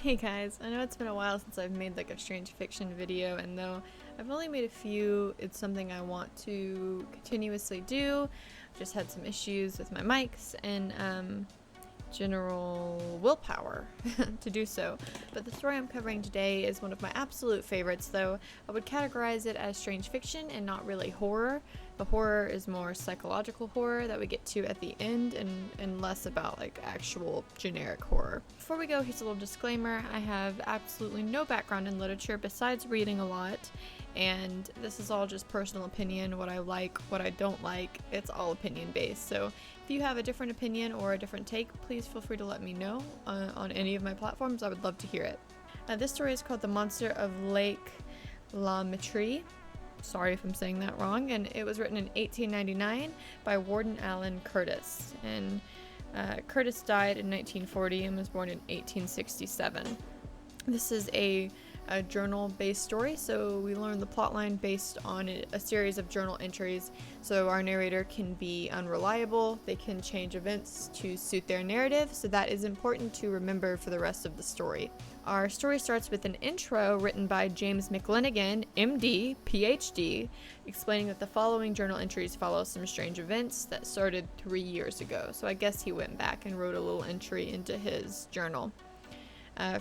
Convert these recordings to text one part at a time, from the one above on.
Hey guys, I know it's been a while since I've made like a strange fiction video, and though I've only made a few, it's something I want to continuously do. I've just had some issues with my mics and general willpower to do so. But the story I'm covering today is one of my absolute favorites, though I would categorize it as strange fiction and not really horror. The horror is more psychological horror that we get to at the end and less about like actual generic horror. Before we go, here's a little disclaimer. I have absolutely no background in literature besides reading a lot, and this is all just personal opinion, what I like, what I don't like. It's all opinion based. So if you have a different opinion or a different take, please feel free to let me know on any of my platforms. I would love to hear it. This story is called The Monster of Lake Lametrie. Sorry if I'm saying that wrong. And it was written in 1899 by Wardon Allan Curtis. And Curtis died in 1940 and was born in 1867. This is a journal-based story, so we learn the plotline based on a series of journal entries. So our narrator can be unreliable, they can change events to suit their narrative, so that is important to remember for the rest of the story. Our story starts with an intro written by James McLennigan, MD, PhD, explaining that the following journal entries follow some strange events that started 3 years ago. So I guess he went back and wrote a little entry into his journal.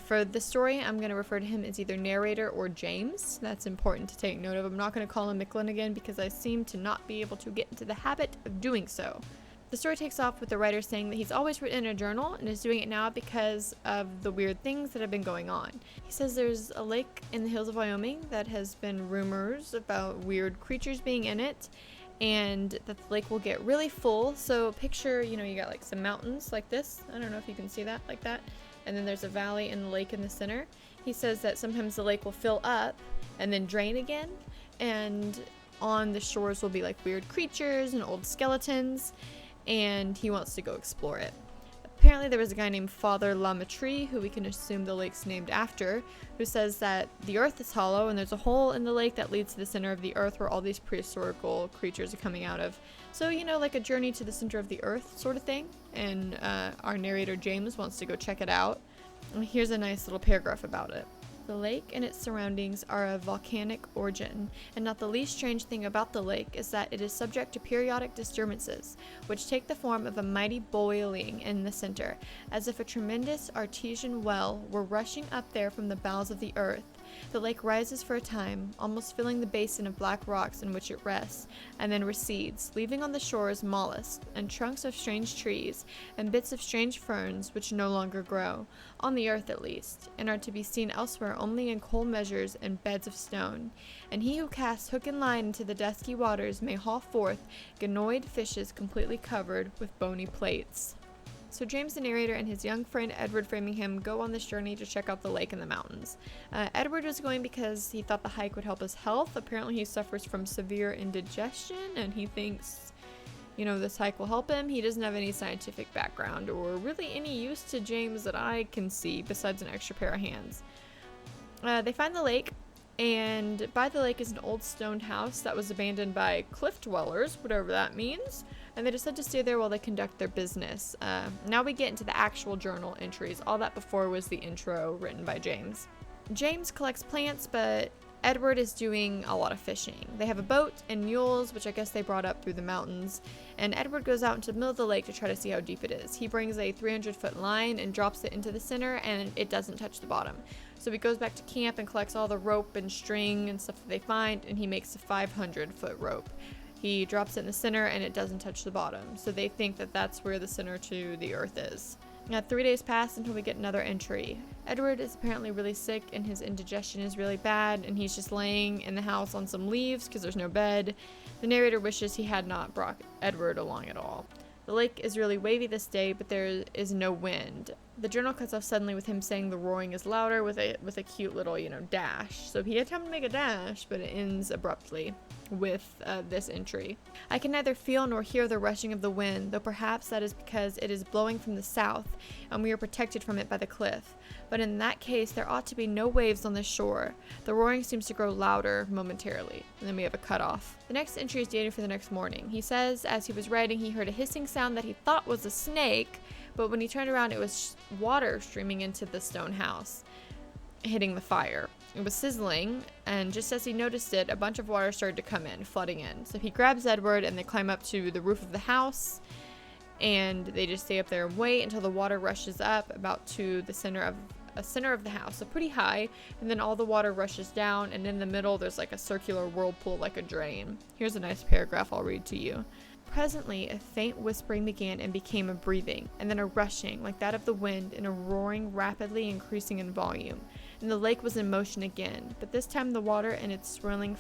For the story, I'm going to refer to him as either narrator or James. That's important to take note of. I'm not going to call him McLennigan because I seem to not be able to get into the habit of doing so. The story takes off with the writer saying that he's always written in a journal and is doing it now because of the weird things that have been going on. He says there's a lake in the hills of Wyoming that has been rumors about weird creatures being in it, and that the lake will get really full. So picture, you got like some mountains like this. I don't know if you can see that, like that. And then there's a valley and the lake in the center. He says that sometimes the lake will fill up and then drain again, and on the shores will be like weird creatures and old skeletons, and he wants to go explore it. Apparently there was a guy named Father Lametrie, who we can assume the lake's named after, who says that the earth is hollow and there's a hole in the lake that leads to the center of the earth where all these prehistorical creatures are coming out of. So, like a journey to the center of the earth sort of thing. And our narrator James wants to go check it out. And here's a nice little paragraph about it. The lake and its surroundings are of volcanic origin, and not the least strange thing about the lake is that it is subject to periodic disturbances, which take the form of a mighty boiling in the center, as if a tremendous artesian well were rushing up there from the bowels of the earth. The lake rises for a time, almost filling the basin of black rocks in which it rests, and then recedes, leaving on the shores mollusks and trunks of strange trees and bits of strange ferns which no longer grow, on the earth at least, and are to be seen elsewhere only in coal measures and beds of stone. And he who casts hook and line into the dusky waters may haul forth ganoid fishes completely covered with bony plates. So James the narrator and his young friend Edward Framingham go on this journey to check out the lake and the mountains. Edward was going because he thought the hike would help his health. Apparently he suffers from severe indigestion and he thinks, this hike will help him. He doesn't have any scientific background or really any use to James that I can see besides an extra pair of hands. They find the lake, and by the lake is an old stone house that was abandoned by cliff dwellers, whatever that means. And they decide to stay there while they conduct their business. Now we get into the actual journal entries. All that before was the intro written by James. James collects plants, but Edward is doing a lot of fishing. They have a boat and mules, which I guess they brought up through the mountains. And Edward goes out into the middle of the lake to try to see how deep it is. He brings a 300-foot line and drops it into the center, and it doesn't touch the bottom. So he goes back to camp and collects all the rope and string and stuff that they find, and he makes a 500-foot rope. He drops it in the center and it doesn't touch the bottom. So they think that that's where the center to the earth is. Now 3 days pass until we get another entry. Edward is apparently really sick and his indigestion is really bad, and he's just laying in the house on some leaves because there's no bed. The narrator wishes he had not brought Edward along at all. The lake is really wavy this day, but there is no wind. The journal cuts off suddenly with him saying the roaring is louder with a cute little, dash. So he had time to make a dash, but it ends abruptly with this entry. I can neither feel nor hear the rushing of the wind, though perhaps that is because it is blowing from the south, and we are protected from it by the cliff. But in that case, there ought to be no waves on the shore. The roaring seems to grow louder momentarily. And then we have a cutoff. The next entry is dated for the next morning. He says, as he was writing, he heard a hissing sound that he thought was a snake, but when he turned around, it was water streaming into the stone house, hitting the fire. It was sizzling, and just as he noticed it, a bunch of water started to come in, flooding in. So he grabs Edward, and they climb up to the roof of the house, and they just stay up there and wait until the water rushes up about to the center of the house, so pretty high, and then all the water rushes down, and in the middle there's like a circular whirlpool, like a drain. Here's a nice paragraph I'll read to you. Presently, a faint whispering began and became a breathing, and then a rushing, like that of the wind, and a roaring rapidly increasing in volume. And the lake was in motion again, but this time the water and its swirling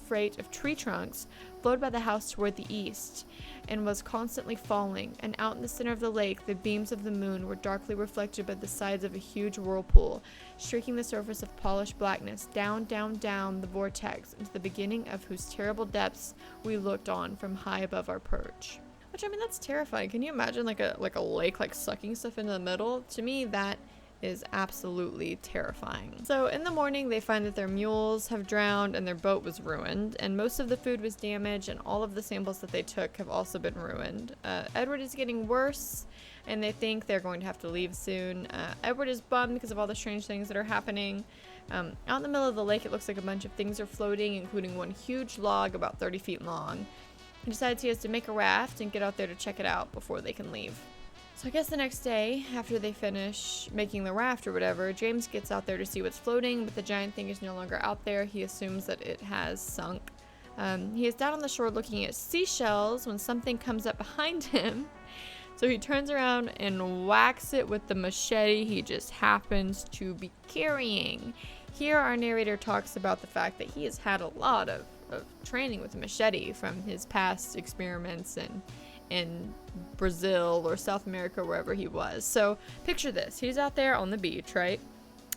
freight of tree trunks flowed by the house toward the east, and was constantly falling, and out in the center of the lake the beams of the moon were darkly reflected by the sides of a huge whirlpool, streaking the surface of polished blackness down, down, down the vortex into the beginning of whose terrible depths we looked on from high above our perch. Which, I mean, that's terrifying. Can you imagine like a lake like sucking stuff into the middle? To me, that is absolutely terrifying. So in the morning, they find that their mules have drowned and their boat was ruined, and most of the food was damaged, and all of the samples that they took have also been ruined. Edward is getting worse, and they think they're going to have to leave soon. Edward is bummed because of all the strange things that are happening. Out in the middle of the lake, it looks like a bunch of things are floating, including one huge log about 30 feet long. He decides he has to make a raft and get out there to check it out before they can leave. So I guess the next day, after they finish making the raft or whatever, James gets out there to see what's floating, but the giant thing is no longer out there. He assumes that it has sunk. He is down on the shore looking at seashells when something comes up behind him. So he turns around and whacks it with the machete he just happens to be carrying. Here our narrator talks about the fact that he has had a lot of training with a machete from his past experiments in Brazil or South America, wherever he was. So picture this. He's out there on the beach, right?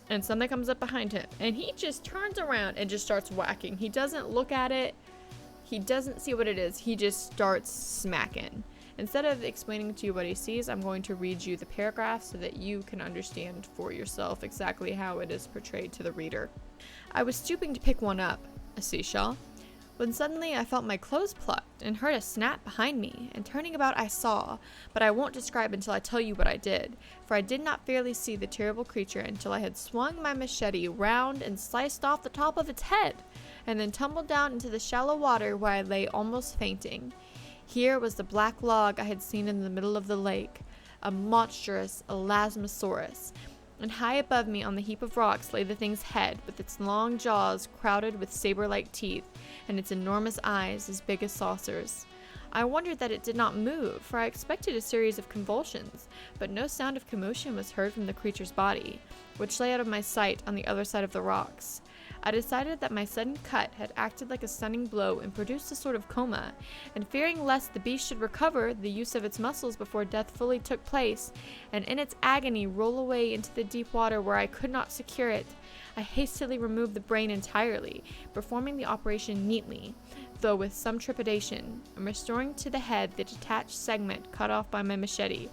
And something comes up behind him, and he just turns around and just starts whacking. He doesn't look at it. He doesn't see what it is. He just starts smacking. Instead of explaining to you what he sees, I'm going to read you the paragraph so that you can understand for yourself exactly how it is portrayed to the reader. I was stooping to pick one up, a seashell, when suddenly I felt my clothes plucked and heard a snap behind me, and turning about I saw, but I won't describe until I tell you what I did, for I did not fairly see the terrible creature until I had swung my machete round and sliced off the top of its head, and then tumbled down into the shallow water where I lay almost fainting. Here was the black log I had seen in the middle of the lake, a monstrous elasmosaurus, and high above me on the heap of rocks lay the thing's head, with its long jaws crowded with saber-like teeth, and its enormous eyes as big as saucers. I wondered that it did not move, for I expected a series of convulsions, but no sound of commotion was heard from the creature's body, which lay out of my sight on the other side of the rocks. I decided that my sudden cut had acted like a stunning blow and produced a sort of coma, and fearing lest the beast should recover the use of its muscles before death fully took place, and in its agony roll away into the deep water where I could not secure it, I hastily removed the brain entirely, performing the operation neatly, though with some trepidation, and restoring to the head the detached segment cut off by my machete,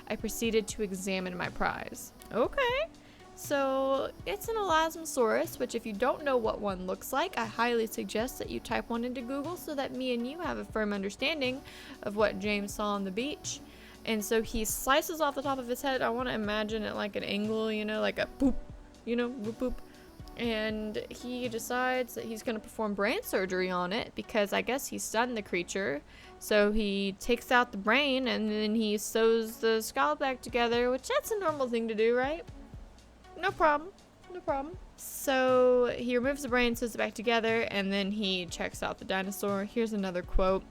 I proceeded to examine my prize. Okay. So it's an elasmosaurus, which if you don't know what one looks like, I highly suggest that you type one into Google so that me and you have a firm understanding of what James saw on the beach. And so he slices off the top of his head. I want to imagine it like an angle, like a boop, boop boop. And he decides that he's going to perform brain surgery on it because I guess he stunned the creature. So he takes out the brain and then he sews the skull back together, which that's a normal thing to do, right? No problem. So he removes the brain, sews it back together, and then he checks out the dinosaur. Here's another quote.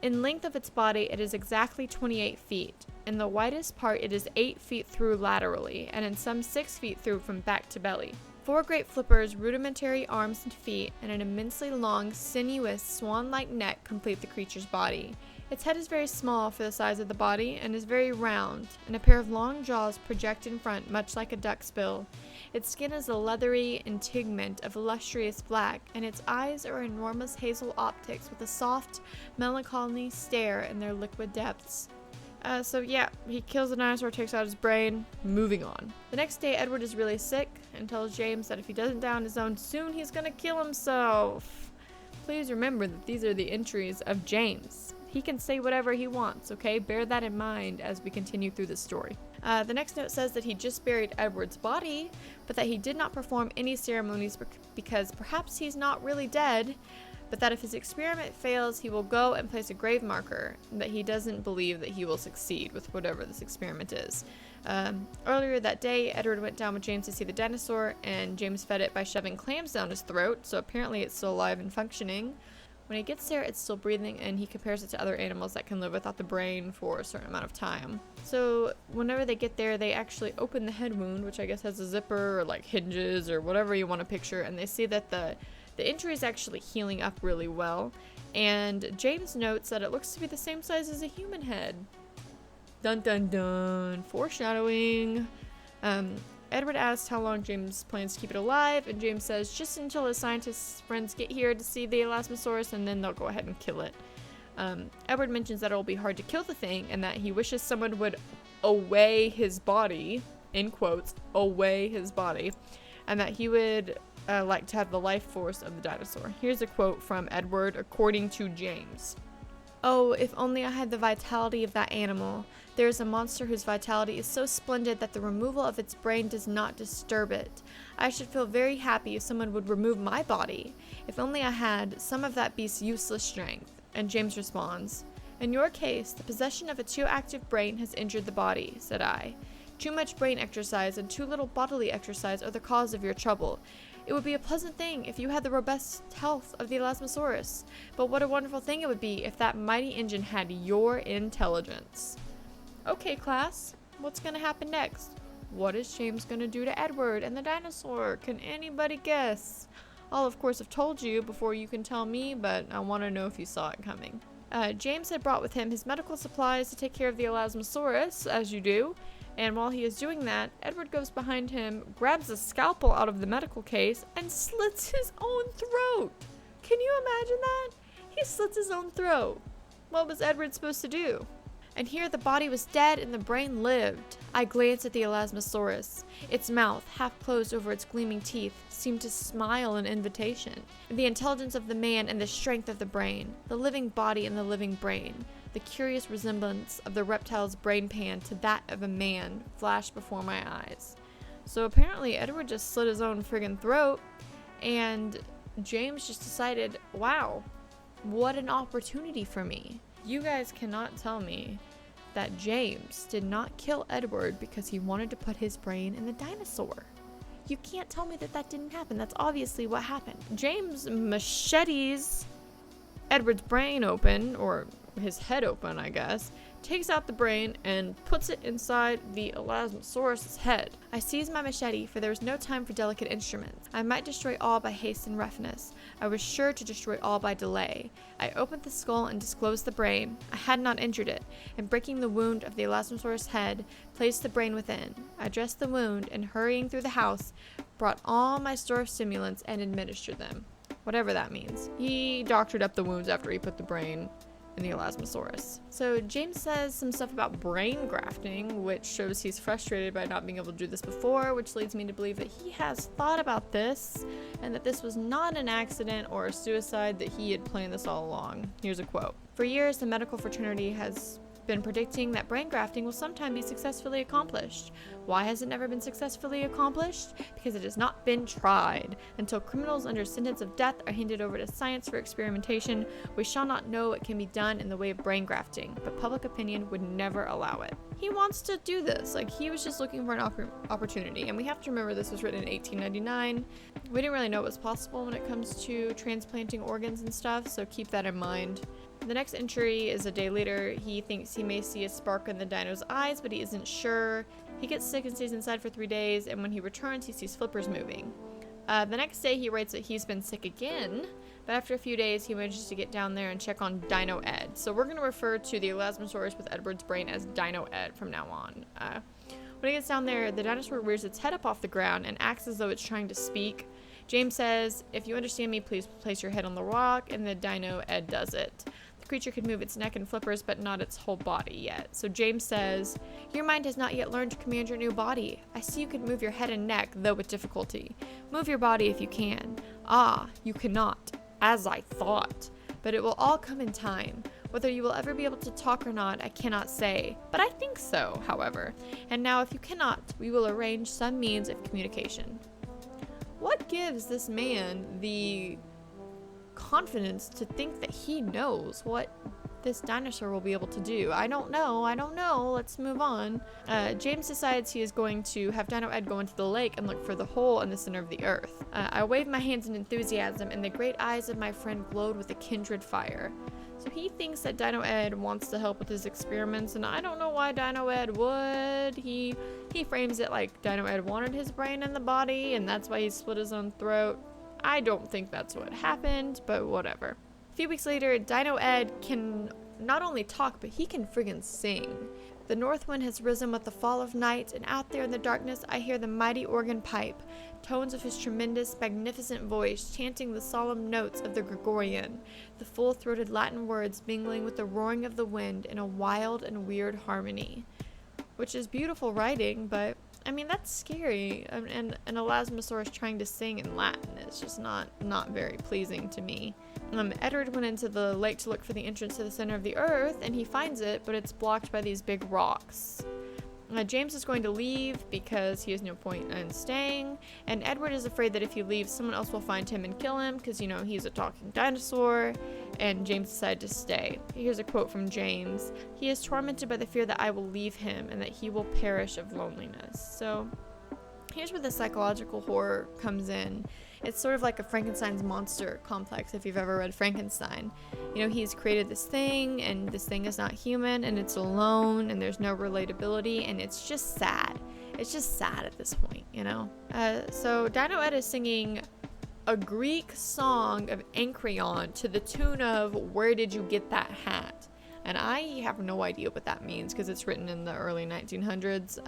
In length of its body, it is exactly 28 feet. In the widest part, it is 8 feet through laterally, and in some 6 feet through from back to belly. 4 great flippers, rudimentary arms and feet, and an immensely long, sinuous, swan-like neck complete the creature's body. Its head is very small for the size of the body and is very round, and a pair of long jaws project in front much like a duck's bill. Its skin is a leathery integument of lustrous black, and its eyes are enormous hazel optics with a soft, melancholy stare in their liquid depths. So yeah, he kills the dinosaur, takes out his brain, moving on. The next day, Edward is really sick and tells James that if he doesn't down his own soon, he's gonna kill himself. Please remember that these are the entries of James. He can say whatever he wants, okay? Bear that in mind as we continue through this story. The next note says that he just buried Edward's body, but that he did not perform any ceremonies because perhaps he's not really dead, but that if his experiment fails, he will go and place a grave marker, and that he doesn't believe that he will succeed with whatever this experiment is. Earlier that day, Edward went down with James to see the dinosaur, and James fed it by shoving clams down his throat, so apparently it's still alive and functioning. When he gets there, it's still breathing, and he compares it to other animals that can live without the brain for a certain amount of time. So whenever they get there, they actually open the head wound, which I guess has a zipper or like hinges or whatever you want to picture, and they see that the injury is actually healing up really well, and James notes that it looks to be the same size as a human head. Dun dun dun. Foreshadowing. Edward asks how long James plans to keep it alive, and James says just until his scientist friends get here to see the Elasmosaurus, and then they'll go ahead and kill it. Edward mentions that it will be hard to kill the thing, and that he wishes someone would away his body, in quotes, away his body, and that he would like to have the life force of the dinosaur. Here's a quote from Edward according to James. "Oh, if only I had the vitality of that animal. There is a monster whose vitality is so splendid that the removal of its brain does not disturb it. I should feel very happy if someone would remove my body. If only I had some of that beast's useless strength." And James responds, "In your case, the possession of a too active brain has injured the body," said I. "Too much brain exercise and too little bodily exercise are the cause of your trouble. It would be a pleasant thing if you had the robust health of the Elasmosaurus, but what a wonderful thing it would be if that mighty engine had your intelligence." Okay, class, what's gonna happen next? What is James gonna do to Edward and the dinosaur? Can anybody guess? I'll of course have told you before you can tell me, but I want to know if you saw it coming. James had brought with him his medical supplies to take care of the Elasmosaurus, as you do. And while he is doing that, Edward goes behind him, grabs a scalpel out of the medical case, and slits his own throat. Can you imagine that? He slits his own throat. What was Edward supposed to do? And here the body was dead and the brain lived. I glanced at the Elasmosaurus. Its mouth, half closed over its gleaming teeth, seemed to smile an invitation. The intelligence of the man and the strength of the brain, the living body and the living brain, the curious resemblance of the reptile's brain pan to that of a man flashed before my eyes. So apparently Edward just slit his own friggin' throat, and James just decided, wow, what an opportunity for me. You guys cannot tell me that James did not kill Edward because he wanted to put his brain in the dinosaur. You can't tell me that that didn't happen. That's obviously what happened. James machetes Edward's brain open, or his head open, I guess, takes out the brain and puts it inside the Elasmosaurus' head. I seized my machete, for there was no time for delicate instruments. I might destroy all by haste and roughness. I was sure to destroy all by delay. I opened the skull and disclosed the brain. I had not injured it, and breaking the wound of the Elasmosaurus' head, placed the brain within. I dressed the wound, and hurrying through the house, brought all my store of stimulants and administered them. Whatever that means. He doctored up the wounds after he put the brain in the Elasmosaurus. So James says some stuff about brain grafting, which shows he's frustrated by not being able to do this before, which leads me to believe that he has thought about this and that this was not an accident or a suicide, that he had planned this all along. Here's a quote. "For years, the medical fraternity has been predicting that brain grafting will sometime be successfully accomplished. Why has it never been successfully accomplished? Because it has not been tried. Until criminals under sentence of death are handed over to science for experimentation, we shall not know what can be done in the way of brain grafting, but public opinion would never allow it." He wants to do this. Like, he was just looking for an opportunity. And we have to remember this was written in 1899. We didn't really know what was possible when it comes to transplanting organs and stuff, so keep that in mind. The next entry is a day later. He thinks he may see a spark in the dino's eyes, but he isn't sure. He gets sick and stays inside for 3 days, and when he returns, he sees flippers moving. The next day, he writes that he's been sick again, but after a few days, he manages to get down there and check on Dino Ed. So we're going to refer to the Elasmosaurus with Edward's brain as Dino Ed from now on. When he gets down there, the dinosaur rears its head up off the ground and acts as though it's trying to speak. James says, "If you understand me, please place your head on the rock," and the Dino Ed does it. The creature could move its neck and flippers, but not its whole body yet. So James says, "Your mind has not yet learned to command your new body. I see you can move your head and neck, though with difficulty. Move your body if you can. Ah, you cannot, as I thought. But it will all come in time. Whether you will ever be able to talk or not, I cannot say, but I think so, however. And now if you cannot, we will arrange some means of communication. What gives this man the confidence to think that he knows what this dinosaur will be able to do? I don't know. Let's move on. James decides he is going to have Dino Ed go into the lake and look for the hole in the center of the earth. I waved my hands in enthusiasm, and the great eyes of my friend glowed with a kindred fire. So he thinks that Dino Ed wants to help with his experiments, and I don't know why Dino Ed would. He frames it like Dino Ed wanted his brain in the body, and that's why he split his own throat. I don't think that's what happened, but whatever. A few weeks later, Dino Ed can not only talk, but he can friggin' sing. The north wind has risen with the fall of night, and out there in the darkness I hear the mighty organ pipe, tones of his tremendous, magnificent voice chanting the solemn notes of the Gregorian, the full-throated Latin words mingling with the roaring of the wind in a wild and weird harmony. Which is beautiful writing, but I mean, that's scary, and an Elasmosaurus trying to sing in Latin is just not very pleasing to me. Edward went into the lake to look for the entrance to the center of the earth, and he finds it, but it's blocked by these big rocks. James is going to leave because he has no point in staying, and Edward is afraid that if he leaves, someone else will find him and kill him because, you know, he's a talking dinosaur, and James decided to stay. Here's a quote from James. He is tormented by the fear that I will leave him and that he will perish of loneliness. So here's where the psychological horror comes in. It's sort of like a Frankenstein's monster complex, if you've ever read Frankenstein. You know, he's created this thing, and this thing is not human, and it's alone, and there's no relatability, and it's just sad. It's just sad at this point, you know? So Dino Ed is singing a Greek song of Ancrion to the tune of "Where Did You Get That Hat?" And I have no idea what that means because it's written in the early 1900s.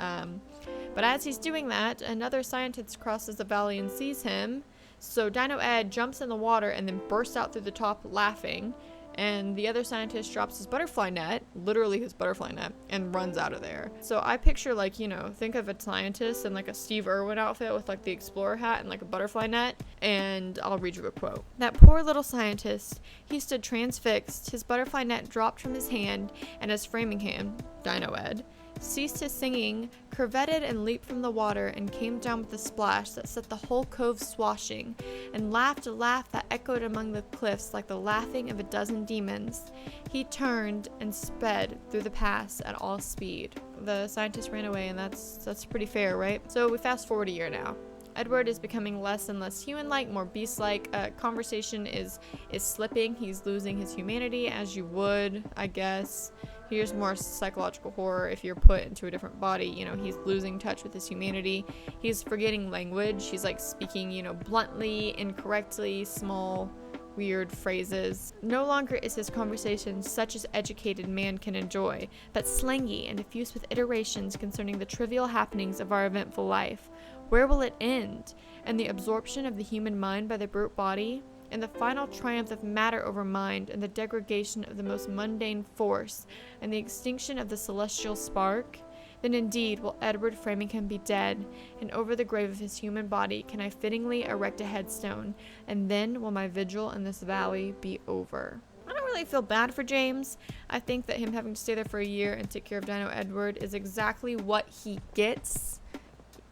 But as he's doing that, another scientist crosses the valley and sees him. So Dino Ed jumps in the water and then bursts out through the top laughing. And the other scientist drops his butterfly net, literally his butterfly net, and runs out of there. So I picture, like, you know, think of a scientist in like a Steve Irwin outfit with like the explorer hat and like a butterfly net. And I'll read you a quote. That poor little scientist, he stood transfixed, his butterfly net dropped from his hand, and as Framingham, Dino Ed, ceased his singing, curvetted and leaped from the water, and came down with a splash that set the whole cove swashing, and laughed a laugh that echoed among the cliffs like the laughing of a dozen demons. He turned and sped through the pass at all speed. The scientist ran away, and that's pretty fair, right? So we fast forward a year now. Edward is becoming less and less human-like, more beast-like. Conversation is slipping. He's losing his humanity, as you would, I guess. Here's more psychological horror if you're put into a different body. You know, he's losing touch with his humanity. He's forgetting language. He's like speaking, you know, bluntly, incorrectly, small, weird phrases. No longer is his conversation such as educated man can enjoy, but slangy and diffuse with iterations concerning the trivial happenings of our eventful life. Where will it end? And the absorption of the human mind by the brute body? And the final triumph of matter over mind, and the degradation of the most mundane force, and the extinction of the celestial spark? Then indeed will Edward Framingham be dead, and over the grave of his human body can I fittingly erect a headstone, and then will my vigil in this valley be over. I don't really feel bad for James. I think that him having to stay there for a year and take care of Dino Edward is exactly what he gets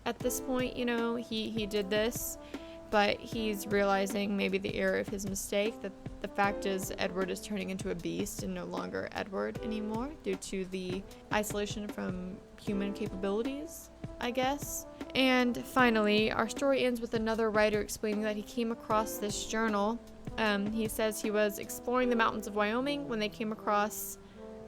at this point. You know, he did this. But he's realizing maybe the error of his mistake, that the fact is Edward is turning into a beast and no longer Edward anymore due to the isolation from human capabilities, I guess. And finally, our story ends with another writer explaining that he came across this journal. He says he was exploring the mountains of Wyoming when they came across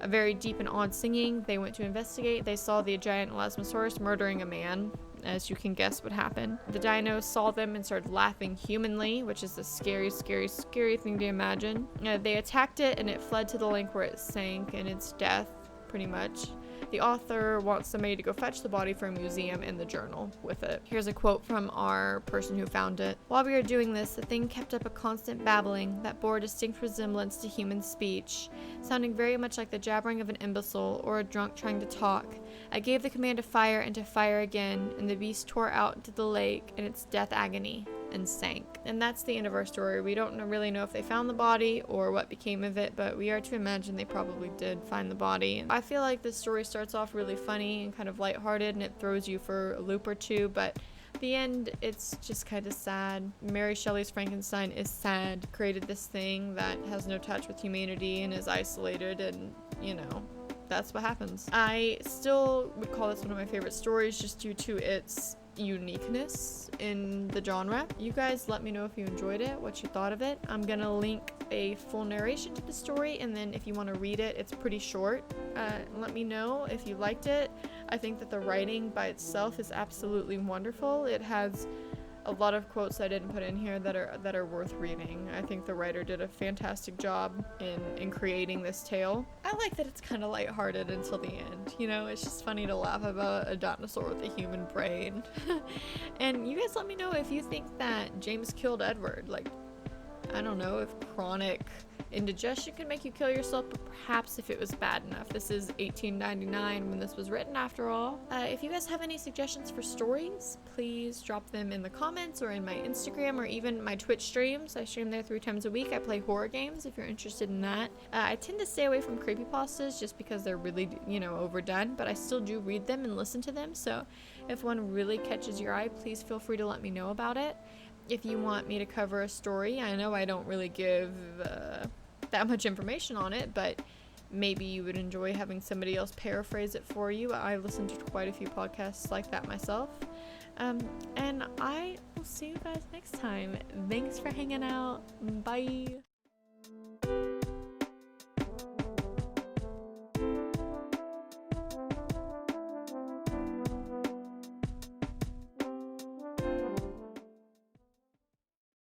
a very deep and odd singing. They went to investigate. They saw the giant Elasmosaurus murdering a man. As you can guess what happened. The dinos saw them and started laughing humanly, which is a scary, scary, scary thing to imagine. They attacked it and it fled to the lake where it sank in its death, pretty much. The author wants somebody to go fetch the body for a museum and the journal with it. Here's a quote from our person who found it. While we were doing this, the thing kept up a constant babbling that bore a distinct resemblance to human speech, sounding very much like the jabbering of an imbecile or a drunk trying to talk. I gave the command to fire and to fire again, and the beast tore out into the lake in its death agony. and sank. And that's the end of our story. We don't really know if they found the body or what became of it, but we are to imagine they probably did find the body. I feel like this story starts off really funny and kind of lighthearted, and it throws you for a loop or two, but the end, it's just kind of sad. Mary Shelley's Frankenstein is sad. Created this thing that has no touch with humanity and is isolated, and you know, that's what happens. I still would call this one of my favorite stories just due to its uniqueness in the genre. You guys let me know if you enjoyed it, what you thought of it. I'm gonna link a full narration to the story, and then if you want to read it, it's pretty short. Let me know if you liked it. I think that the writing by itself is absolutely wonderful. It has a lot of quotes I didn't put in here that are worth reading. I think the writer did a fantastic job in creating this tale. I like that it's kind of lighthearted until the end. You know, it's just funny to laugh about a dinosaur with a human brain. And you guys let me know if you think that James killed Edward. Like, I don't know if chronic indigestion can make you kill yourself, but perhaps if it was bad enough. This is 1899 when this was written, after all. If you guys have any suggestions for stories, please drop them in the comments or in my Instagram or even my Twitch streams. I stream there 3 times a week. I play horror games if you're interested in that. I tend to stay away from creepypastas just because they're really, you know, overdone, but I still do read them and listen to them. So if one really catches your eye, please feel free to let me know about it. If you want me to cover a story, I know I don't really give that much information on it, but maybe you would enjoy having somebody else paraphrase it for you. I listen to quite a few podcasts like that myself. And I will see you guys next time. Thanks for hanging out. Bye.